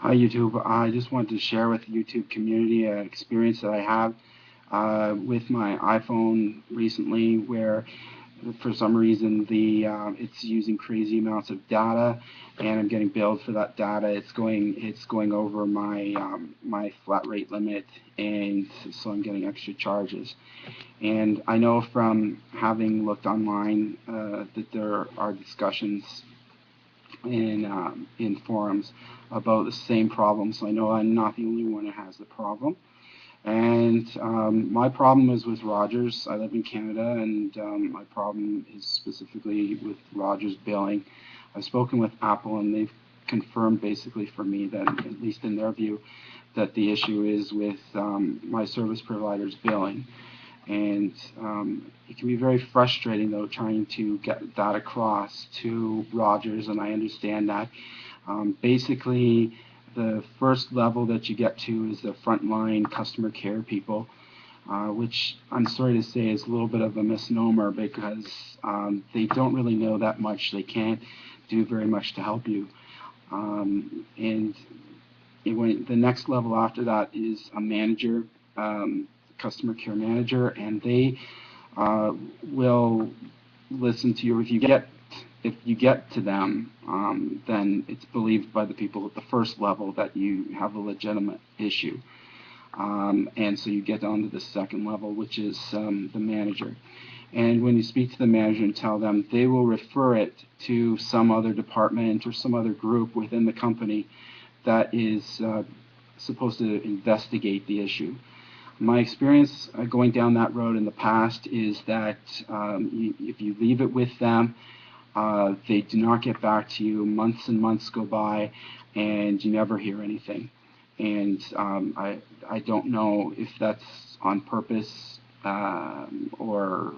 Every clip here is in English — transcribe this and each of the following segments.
Hi YouTube. I just wanted to share with the YouTube community an experience that I have with my iPhone recently, where for some reason it's using crazy amounts of data, and I'm getting billed for that data. It's going over my flat rate limit, and so I'm getting extra charges. And I know from having looked online that there are discussions in forums about the same problem, so I know I'm not the only one that has the problem. And my problem is with Rogers. I live in Canada, and my problem is specifically with Rogers billing. I've spoken with Apple, and they've confirmed basically for me that, at least in their view, that the issue is with my service provider's billing. And it can be very frustrating, though, trying to get that across to Rogers, and I understand that. Basically, the first level that you get to is the frontline customer care people, which I'm sorry to say is a little bit of a misnomer, because they don't really know that much. They can't do very much to help you. And the next level after that is a manager, customer care manager, and they will listen to you. If you get to them, then it's believed by the people at the first level that you have a legitimate issue. And so you get on to the second level, which is the manager. And when you speak to the manager and tell them, they will refer it to some other department or some other group within the company that is supposed to investigate the issue. My experience going down that road in the past is that if you leave it with them, they do not get back to you. Months and months go by, and you never hear anything. And I don't know if that's on purpose or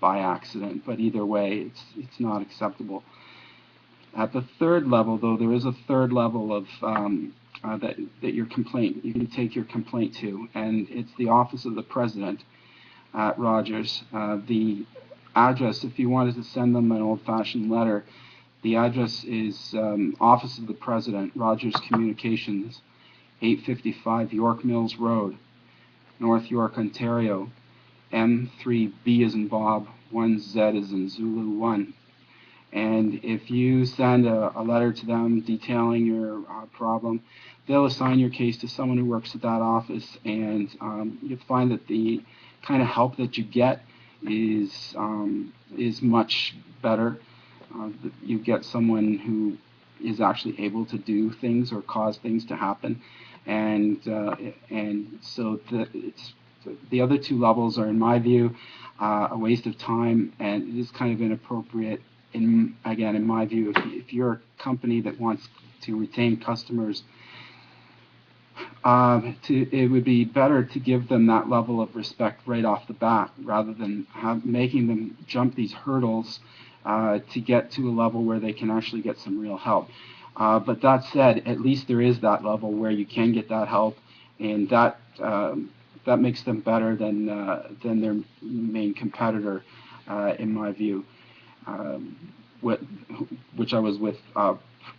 by accident, but either way, it's not acceptable. At the third level, though, there is a third level of that you can take your complaint to, and it's the Office of the President at Rogers. The address, if you wanted to send them an old-fashioned letter, the address is Office of the President, Rogers Communications, 855 York Mills Road, North York, Ontario, M3B as in Bob, 1Z as in Zulu 1. And if you send a letter to them detailing your problem, they'll assign your case to someone who works at that office, and you'll find that the kind of help that you get is much better. You get someone who is actually able to do things or cause things to happen, and so the other two levels are, in my view, a waste of time, and it is kind of inappropriate. In my view, if you're a company that wants to retain customers, it would be better to give them that level of respect right off the bat, rather than making them jump these hurdles to get to a level where they can actually get some real help. But that said, at least there is that level where you can get that help, and that makes them better than their main competitor, in my view. Which I was with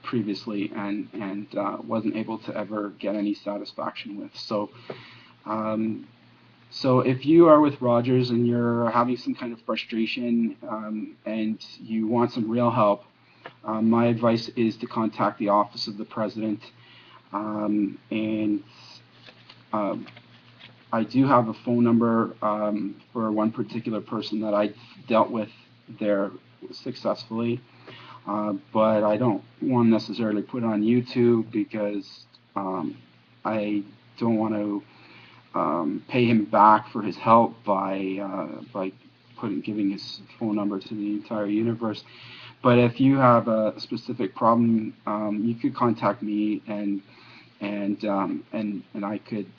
previously, and wasn't able to ever get any satisfaction with. So if you are with Rogers and you're having some kind of frustration, and you want some real help, my advice is to contact the Office of the President. And I do have a phone number for one particular person that I dealt with there successfully, but I don't want to necessarily put it on YouTube, because I don't want to pay him back for his help by giving his phone number to the entire universe. But if you have a specific problem, you could contact me, and I could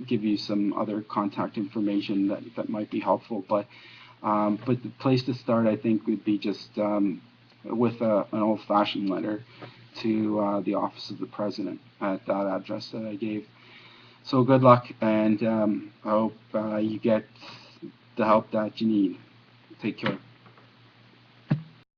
give you some other contact information that might be helpful. But the place to start, I think, would be just with an old-fashioned letter to the Office of the President at that address that I gave. So good luck, and I hope you get the help that you need. Take care.